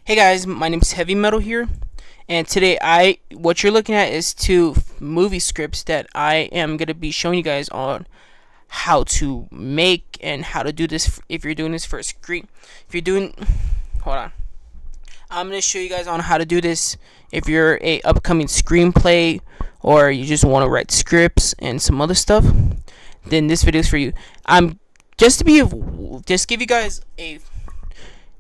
Hey guys, my name's Heavy Metal here, and today what you're looking at is two movie scripts that I am gonna be showing you guys on how to make and how to do this if you're doing this for a screen. If you're doing, hold on, I'm gonna show you guys on how to do this if you're a upcoming screenplay or you just want to write scripts and some other stuff. Then this video is for you. I'm just give you guys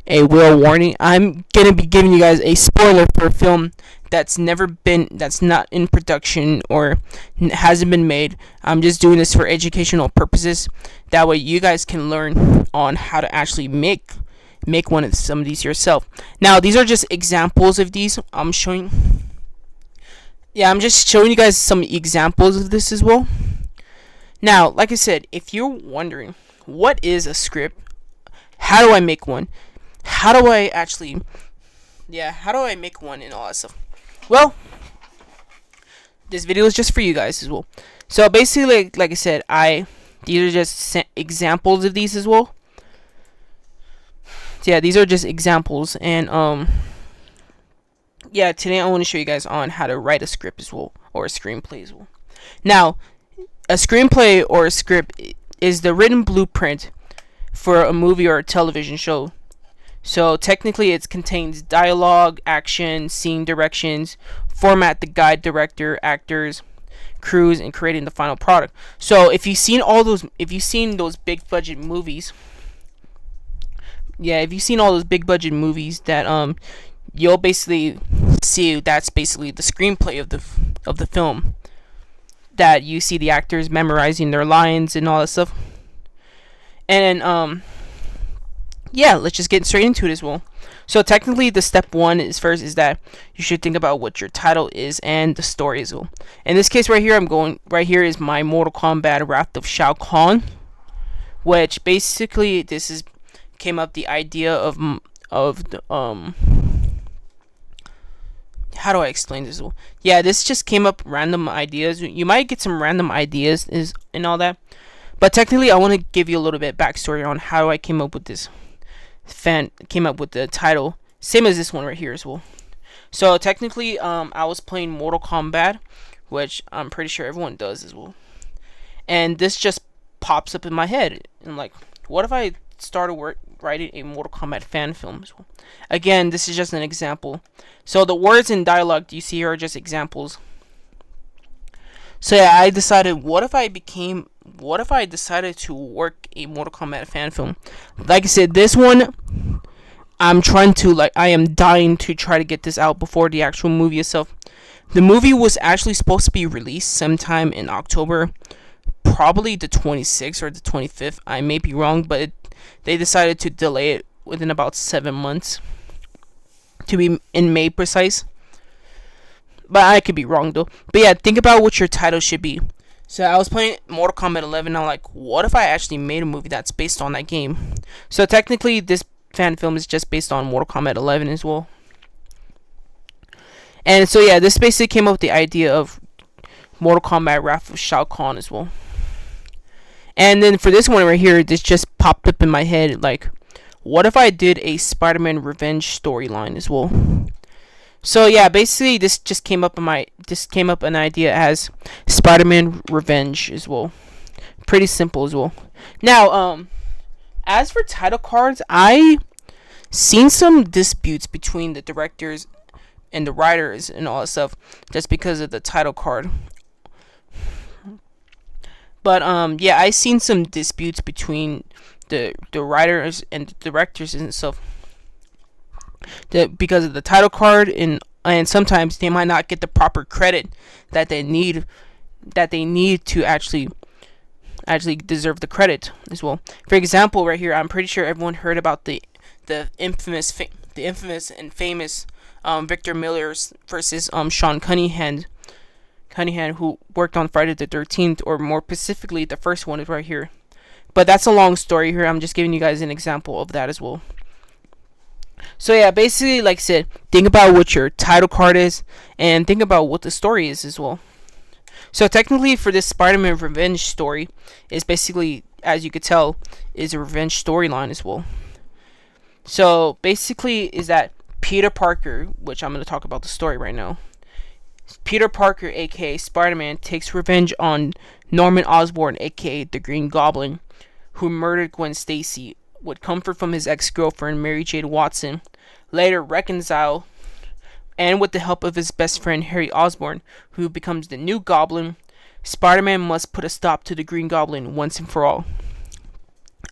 a real warning. I'm gonna be giving you guys a spoiler for a film that's not in production or hasn't been made. I'm just doing this for educational purposes. That way, you guys can learn on how to actually make one of some of these yourself. Now, these are just examples of these. I'm just showing you guys some examples of this as well. Now, like I said, if you're wondering what is a script, how do I make one? How do I make one and all that stuff? Well, this video is just for you guys as well. So basically, like I said, these are just examples of these as well. So yeah, these are just examples, and today I want to show you guys on how to write a script as well, or a screenplay as well. Now, a screenplay or a script is the written blueprint for a movie or a television show. So technically it contains dialogue, action, scene directions, format to guide director, actors, crews in creating the final product. So if you've seen those big budget movies, that you'll basically see that's basically the screenplay of the film. That you see the actors memorizing their lines and all that stuff. And let's just get straight into it as well. So technically, the step one is that you should think about what your title is and the story as well. In this case, right here is my Mortal Kombat Wrath of Shao Kahn, which basically came up the idea of the how do I explain this? Yeah, this just came up random ideas. You might get some random ideas and all that, but technically, I want to give you a little bit backstory on how I came up with this. Came up with the title, same as this one right here as well. So technically, I was playing Mortal Kombat, which I'm pretty sure everyone does as well. And this just pops up in my head, and like, what if I started writing a Mortal Kombat fan film as well? Again, this is just an example. So the words and dialogue you see here are just examples. So yeah, I decided, what if I decided to work a Mortal Kombat fan film? Like I said, this one, I am dying to try to get this out before the actual movie itself. The movie was actually supposed to be released sometime in October, probably the 26th or the 25th. I may be wrong, but they decided to delay it within about 7 months, to be in May precise. But I could be wrong though. But yeah, think about what your title should be. So I was playing Mortal Kombat 11. I'm like, what if I actually made a movie that's based on that game? So technically, this fan film is just based on Mortal Kombat 11 as well. And so yeah, this basically came up with the idea of Mortal Kombat Wrath of Shao Kahn as well. And then for this one right here, this just popped up in my head. Like, what if I did a Spider-Man Revenge storyline as well? So yeah, basically this just came up an idea as Spider-Man Revenge as well. Pretty simple as well. Now, as for title cards, I seen some disputes between the directors and the writers and all that stuff just because of the title card. But I seen some disputes between the writers and the directors and stuff. Because of the title card, and sometimes they might not get the proper credit that they need to actually deserve the credit as well. For example, right here, I'm pretty sure everyone heard about the infamous and famous Victor Miller versus Sean Cunningham, who worked on Friday the 13th, or more specifically, the first one is right here. But that's a long story here. I'm just giving you guys an example of that as well. So yeah, basically, like I said, think about what your title card is, and think about what the story is as well. So technically, for this Spider-Man Revenge story, is basically, as you could tell, is a revenge storyline as well. So basically, is that Peter Parker, which I'm going to talk about the story right now. Peter Parker, aka Spider-Man, takes revenge on Norman Osborn, aka the Green Goblin, who murdered Gwen Stacy, with comfort from his ex-girlfriend Mary Jane Watson. Later reconcile, and with the help of his best friend Harry Osborn, who becomes the new Goblin, Spider-Man must put a stop to the Green Goblin once and for all.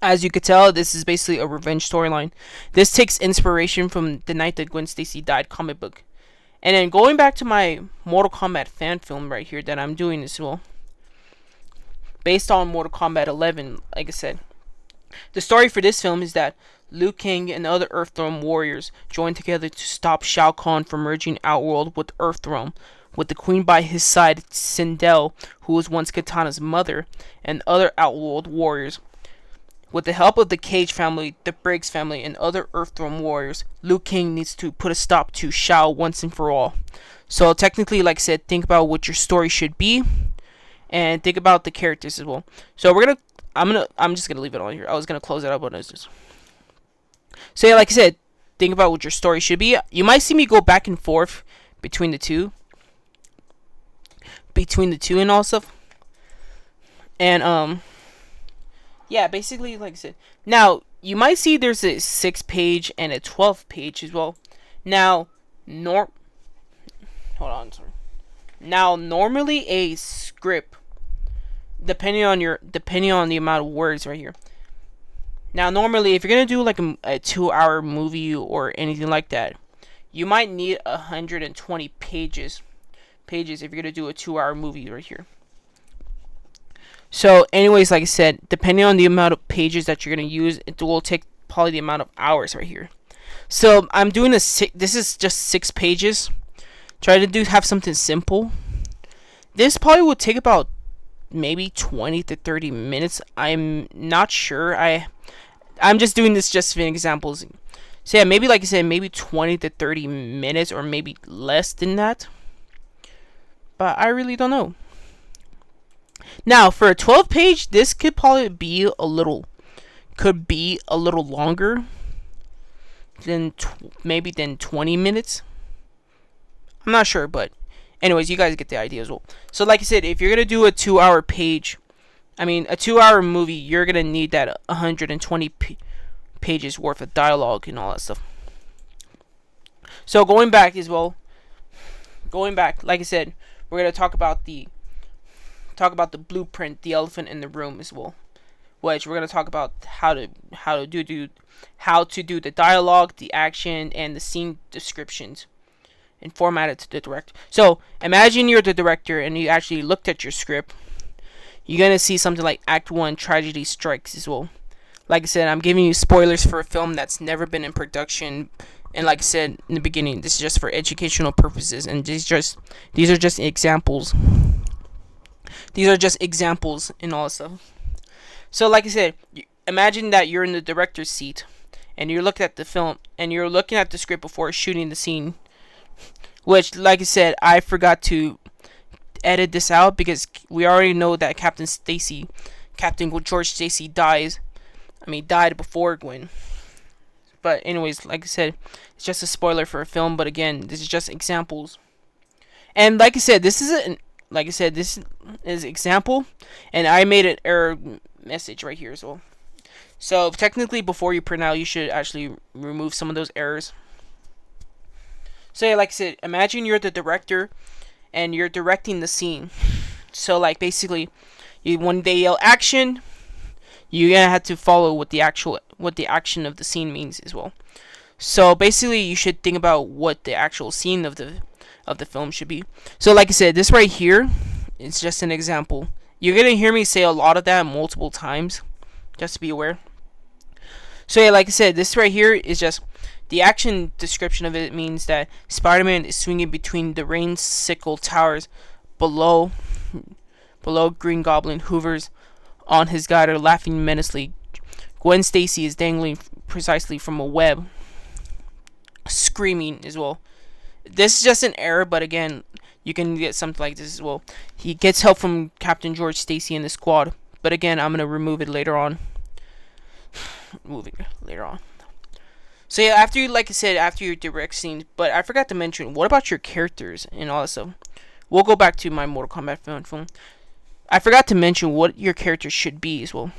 As you could tell, this is basically a revenge storyline. This takes inspiration from The Night That Gwen Stacy Died comic book. And then going back to my Mortal Kombat fan film right here that I'm doing as well, based on Mortal Kombat 11, like I said. The story for this film is that Liu Kang and other Earthrealm warriors join together to stop Shao Kahn from merging Outworld with Earthrealm, with the Queen by his side, Sindel, who was once Katana's mother, and other Outworld warriors. With the help of the Cage family, the Briggs family, and other Earthrealm warriors, Liu Kang needs to put a stop to Shao once and for all. So technically, like I said, think about what your story should be, and think about the characters as well. So I'm just gonna leave it on here. I was gonna close it up, but it's just. So yeah, like I said, think about what your story should be. You might see me go back and forth between the two and all stuff. And yeah, basically, like I said. Now, you might see there's a 6-page and a 12-page as well. Now, hold on, sorry. Now, normally a script, depending on the amount of words right here. Now, normally, if you're gonna do like a 2-hour movie or anything like that, you might need 120 pages if you're gonna do a 2-hour movie right here. So, anyways, like I said, depending on the amount of pages that you're gonna use, it will take probably the amount of hours right here. So, I'm doing this is just 6 pages. Try to have something simple. This probably will take about maybe 20 to 30 minutes. I'm not sure. I'm just doing this just for examples. So yeah, maybe like I said, maybe 20 to 30 minutes, or maybe less than that. But I really don't know. Now, for a 12-page, this could probably be a little longer than maybe 20 minutes. I'm not sure, but anyways, you guys get the idea as well. So like I said, if you're gonna do a 2-hour a 2-hour movie, you're gonna need that 120 pages worth of dialogue and all that stuff. So going back, like I said, we're gonna talk about the blueprint, the elephant in the room as well, which we're gonna talk about how to do the dialogue, the action, and the scene descriptions, and format it to the director. So imagine you're the director and you actually looked at your script. You're gonna see something like Act 1, Tragedy Strikes as well. Like I said, I'm giving you spoilers for a film that's never been in production. And like I said in the beginning, this is just for educational purposes, and these are just examples. These are just examples and all that stuff. So like I said, imagine that you're in the director's seat, and you're looking at the film, and you're looking at the script before shooting the scene. Which, like I said, I forgot to edit this out because we already know that Captain George Stacy died before Gwen. But anyways, like I said, it's just a spoiler for a film. But again, this is just examples. And like I said, this is example, and I made an error message right here as well. So technically, before you print out, you should actually remove some of those errors. So yeah, like I said, imagine you're the director and you're directing the scene. So like basically, when they yell action, you're gonna have to follow what the action of the scene means as well. So basically, you should think about what the actual scene of the film should be. So like I said, this right here is just an example. You're gonna hear me say a lot of that multiple times, just to be aware. So yeah, like I said, this right here is just the action description of it. Means that Spider-Man is swinging between the rain sickle towers below Green Goblin hovers on his glider, laughing menacingly. Gwen Stacy is dangling precisely from a web, screaming as well. This is just an error, but again, you can get something like this as well. He gets help from Captain George Stacy and the squad, but again, I'm gonna remove it later on. Moving later on. So yeah, after you, like I said, after your direct scenes, but I forgot to mention, what about your characters and all that stuff? We'll go back to my Mortal Kombat film. I forgot to mention what your character should be as well.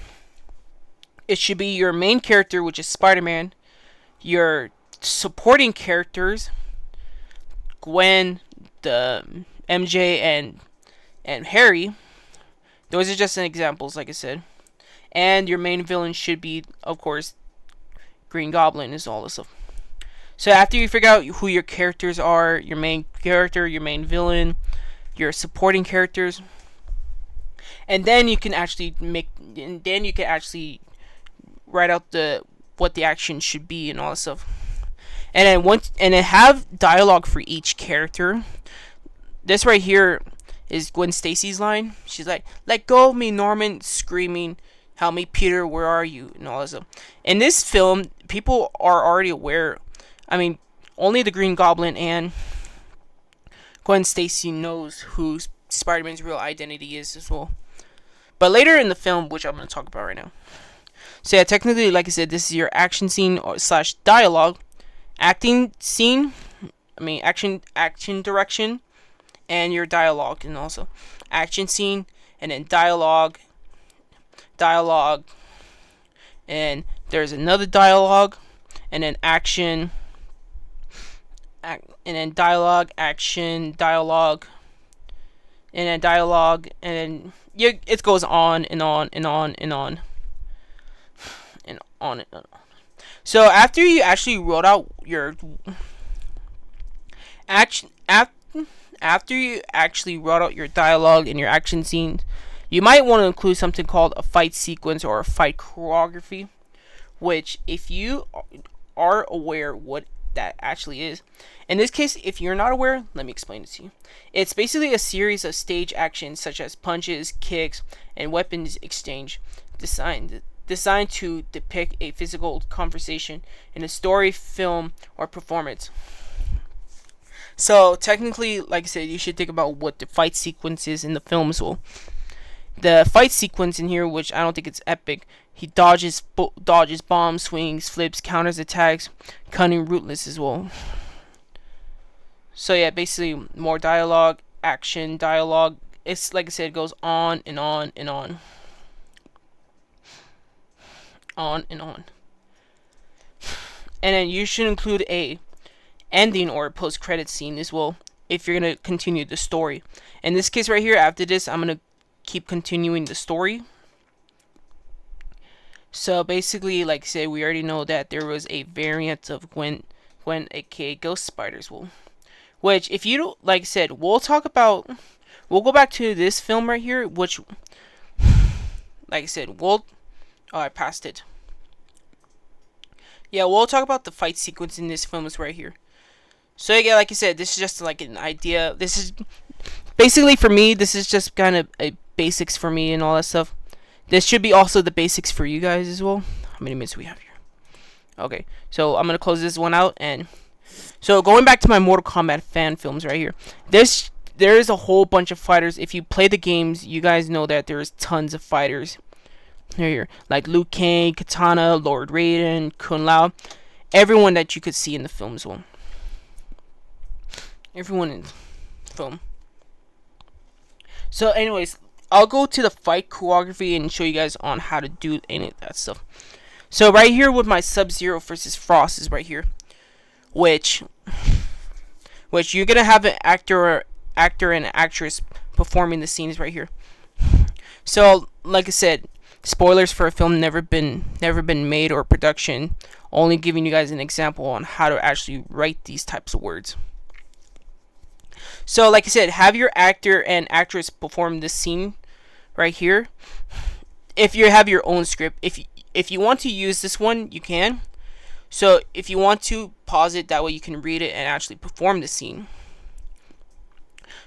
It should be your main character, which is Spider-Man, your supporting characters, Gwen, the MJ, and Harry. Those are just examples, like I said. And your main villain should be, of course, Green Goblin, is all this stuff. So after you figure out who your characters are, your main character, your main villain, your supporting characters, and then you can actually write out what the action should be and all that stuff. And then have dialogue for each character. This right here is Gwen Stacy's line. She's like, "Let go of me, Norman," screaming, "Help me, Peter, where are you?" and all that stuff. In this film, people are already aware. I mean, only the Green Goblin and Gwen Stacy knows who Spider-Man's real identity is as well. But later in the film, which I'm going to talk about right now. So yeah, technically, like I said, this is your action scene or slash dialogue, acting scene. I mean, action direction, and your dialogue, and also action scene, and then dialogue, and there's another dialogue, and then action, and then dialogue, action, dialogue, and then dialogue, and then it goes on and on and on and on and on and on. So after you actually wrote out your action, after you actually wrote out your dialogue and your action scenes, you might want to include something called a fight sequence or a fight choreography, which, if you are aware what that actually is. In this case, if you're not aware, let me explain it to you. It's basically a series of stage actions such as punches, kicks, and weapons exchange designed to depict a physical conversation in a story, film, or performance. So technically, like I said, you should think about what the fight sequence is in the film as well. The fight sequence in here, which I don't think it's epic, he dodges bombs, swings, flips, counters attacks, cunning, ruthless as well. So yeah, basically more dialogue, action, dialogue. It's like I said, it goes on and on and on. On and on. And then you should include a ending or a post-credit scene as well if you're gonna continue the story. In this case right here, after this, I'm gonna keep continuing the story. So basically, like I said, we already know that there was a variant of Gwen aka Ghost Spiders, which, if you don't, like I said, we'll go back to this film right here, which, like I said, I passed it. Yeah, we'll talk about the fight sequence in this film is right here. So yeah, like I said, this is just like an idea. This is basically, for me, this is just kind of a basics for me and all that stuff. This should be also the basics for you guys as well. How many minutes do we have here? Okay, so I'm gonna close this one out, and so going back to my Mortal Kombat fan films right here. There is a whole bunch of fighters. If you play the games, you guys know that there's tons of fighters here, like Liu Kang, Katana, Lord Raiden, Kung Lao, everyone that you could see in the film as well. Everyone in the film. So anyways, I'll go to the fight choreography and show you guys on how to do any of that stuff. So right here with my Sub-Zero versus Frost is right here, which you're gonna have an actor and actress performing the scenes right here. So like I said, spoilers for a film never been made or production, only giving you guys an example on how to actually write these types of words. So like I said, have your actor and actress perform this scene right here. If you have your own script, if you want to use this one, you can. So if you want to, pause it, that way you can read it and actually perform the scene.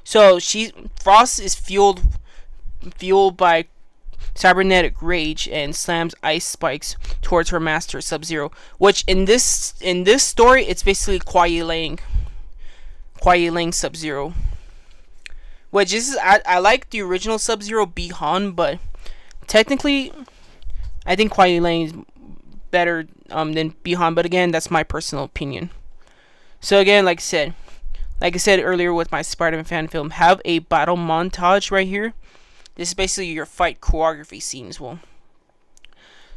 So Frost is fueled by cybernetic rage and slams ice spikes towards her master Sub-Zero, which in this story, it's basically Kuai Liang Sub-Zero, which I like the original Sub-Zero, Bi-Han, but technically I think Kuai Liang is better than Bihan, but again, that's my personal opinion. So again, like I said earlier with my Spider-Man fan film, have a battle montage right here. This is basically your fight choreography scene as well.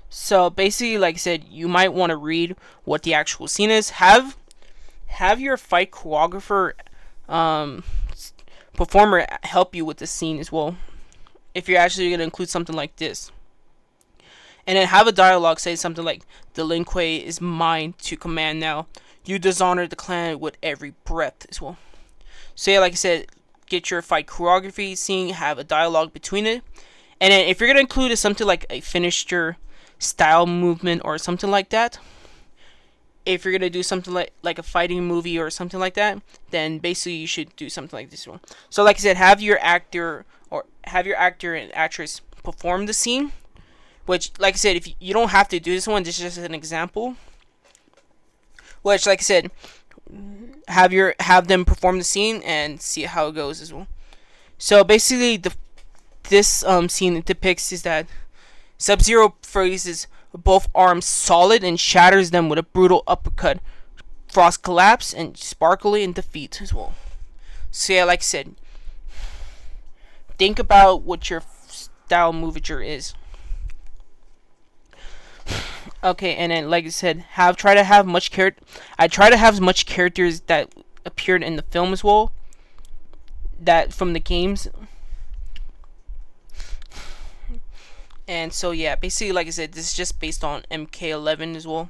So basically, like I said, you might want to read what the actual scene is. Have your fight choreographer um, performer help you with the scene as well. If you're actually going to include something like this. And then have a dialogue say something like, "The Lin Kuei is mine to command now. You dishonor the clan with every breath" as well. So yeah, like I said, get your fight choreography scene, have a dialogue between it. And then if you're going to include something like a finisher style movement or something like that, if you're going to do something like a fighting movie or something like that, then basically you should do something like this one. So like I said, have your actor and actress perform the scene. Which, like I said, if you don't have to do this one, this is just an example. Which, like I said, have them perform the scene and see how it goes as well. So basically, this scene depicts is that Sub-Zero freezes both arms solid and shatters them with a brutal uppercut. Frost collapse and Sparkly in defeat as well. So yeah, like I said, think about what your style movature is. Okay, and then like I said, try to have much I try to have as much characters that appeared in the film as well, that from the games. And so yeah, basically like I said, this is just based on MK11 as well.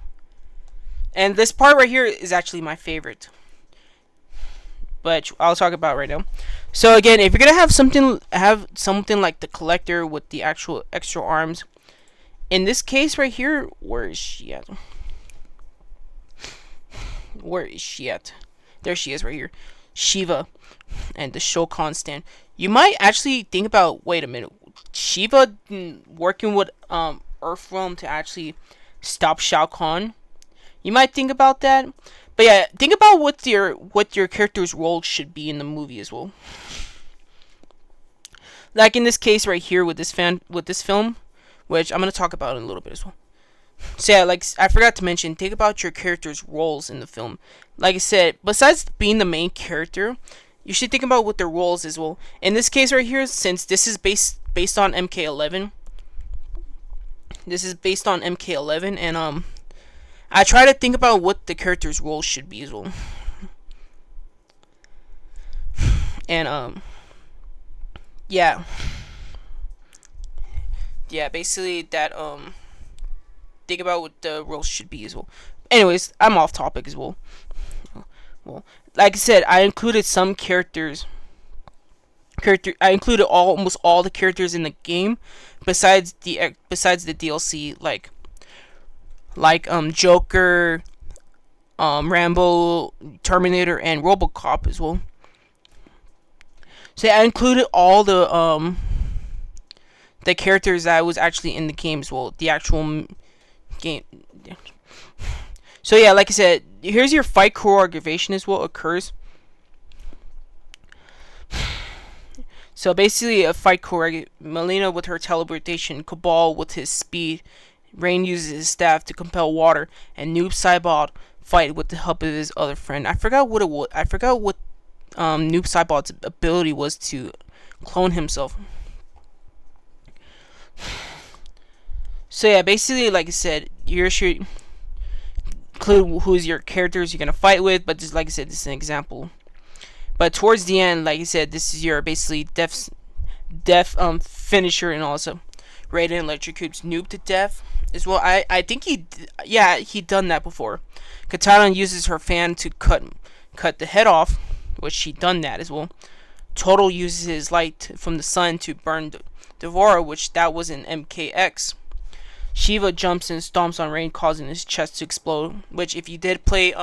And this part right here is actually my favorite, but I'll talk about it right now. So again, if you're gonna have something like the Collector with the actual extra arms. In this case right here, where is she at? Where is she at? There she is right here. Shiva and the Shokan stand. You might actually think about, wait a minute, Shiva working with Earthrealm to actually stop Shao Kahn. You might think about that. But yeah, think about what your character's role should be in the movie as well. Like in this case right here with this film, which I'm going to talk about in a little bit as well. So yeah, like I forgot to mention, think about your character's roles in the film. Like I said, besides being the main character, you should think about what their roles as well. In this case right here, since this is based on MK11, and I try to think about what the character's role should be as well. And yeah. Yeah, basically that think about what the roles should be as well. Anyways, I'm off topic as well. Well, like I said, I included some characters. I included almost all the characters in the game, besides the DLC, like Joker, Rambo, Terminator, and RoboCop as well. So I included all the characters that was actually in the game as well, the actual game. So yeah, like I said, here's your fight choreography as well occurs. So basically, a fight choreography: Mileena with her teleportation, Kabal with his speed, Rain uses his staff to compel water, and Noob Saibot fight with the help of his other friend. I forgot what Noob Saibot's ability was to clone himself. So yeah, basically, like I said, you should include who's your characters you're gonna fight with. But just like I said, this is an example. But towards the end, like I said, this is your basically death finisher, and also Raiden electrocutes Noob to death as well. I think he done that before. Katana uses her fan to cut the head off, which she done that as well. Total uses his light from the sun to burn Devora, which that was in MKX. Shiva jumps and stomps on Rain, causing his chest to explode. Which, if you did play,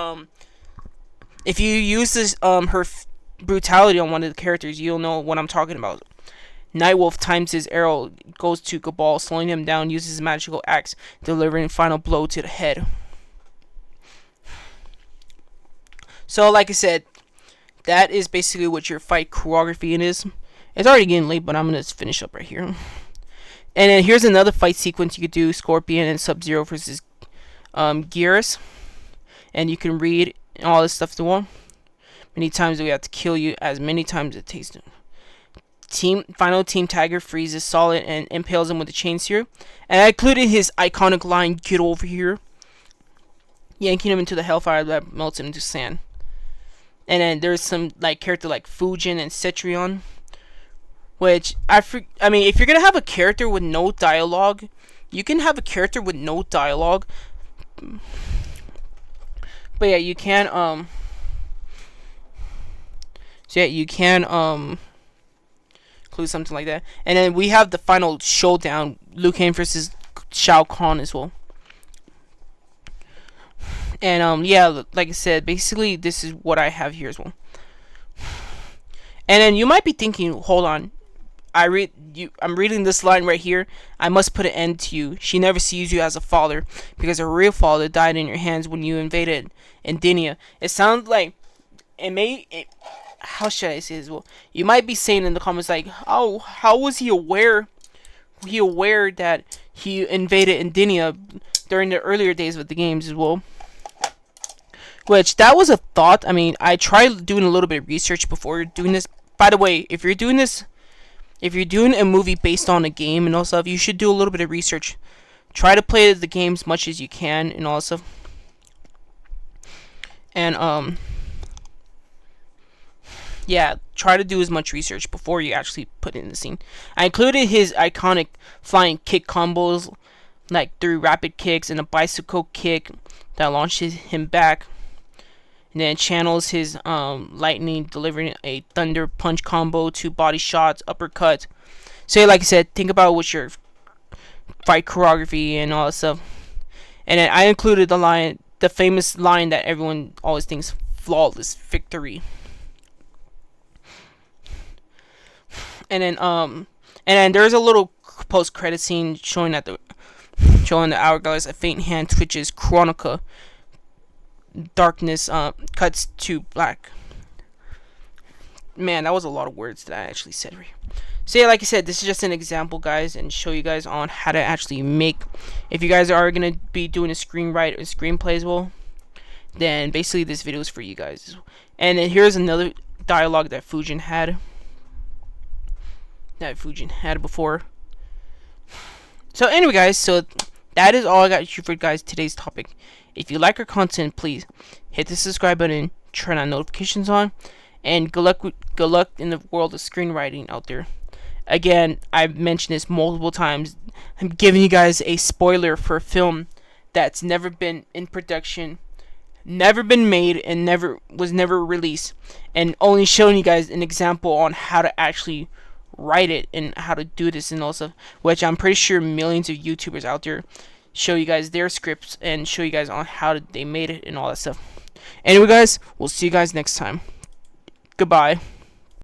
if you use this, her brutality on one of the characters, you'll know what I'm talking about. Nightwolf times his arrow, goes to Kabal, slowing him down, uses his magical axe, delivering a final blow to the head. So, like I said, that is basically what your fight choreography is. It's already getting late, but I'm gonna finish up right here. And then here's another fight sequence you could do: Scorpion and Sub-Zero versus Gears, and you can read all this stuff to one. Many times we have to kill you as many times as it takes to. Final Team Tiger freezes Solid and impales him with a chain spear. And I included his iconic line, "Get over here," yanking him into the hellfire that melts him into sand. And then there's some like character like Fujin and Cetrion, which I mean, if you're gonna have a character with no dialogue, you can have a character with no dialogue. But yeah, you can include something like that. And then we have the final showdown, Liu Kang versus Shao Kahn as well. And yeah, like I said, basically this is what I have here as well. And then you might be thinking, hold on, I'm reading this line right here. I must put an end to you. She never sees you as a father because her real father died in your hands when you invaded Indinia. It sounds like how should I say this? Well, you might be saying in the comments like, oh, how was he aware? That he invaded Indinia during the earlier days of the games as well? Which that was a thought. I mean, I tried doing a little bit of research before doing this. By the way, if you're doing a movie based on a game and all stuff, you should do a little bit of research. Try to play the game as much as you can and all that stuff. And yeah, try to do as much research before you actually put it in the scene. I included his iconic flying kick combos, like 3 rapid kicks and a bicycle kick that launches him back. And then channels his lightning, delivering a thunder punch combo, 2 body shots, uppercuts. So like I said, think about what your fight choreography and all that stuff. And then I included the famous line that everyone always thinks, flawless victory. And then there's a little post-credit scene showing the hourglass. A faint hand twitches. Chronica. Darkness cuts to black. Man, that was a lot of words that I actually said right here. So yeah, like I said, this is just an example, guys, and show you guys on how to actually make. If you guys are gonna be doing a screenwrite or screenplay as well, then basically this video is for you guys. And then here's another dialogue that Fujin had. Before. So anyway, guys, so that is all I got for you guys today's topic. If you like our content, please hit the subscribe button, turn on notifications on, and good luck in the world of screenwriting out there. Again, I've mentioned this multiple times. I'm giving you guys a spoiler for a film that's never been in production, never been made, and was never released, and only showing you guys an example on how to actually write it and how to do this and all stuff, which I'm pretty sure millions of YouTubers out there show you guys their scripts and show you guys on how they made it and all that stuff. Anyway, guys, we'll see you guys next time. Goodbye.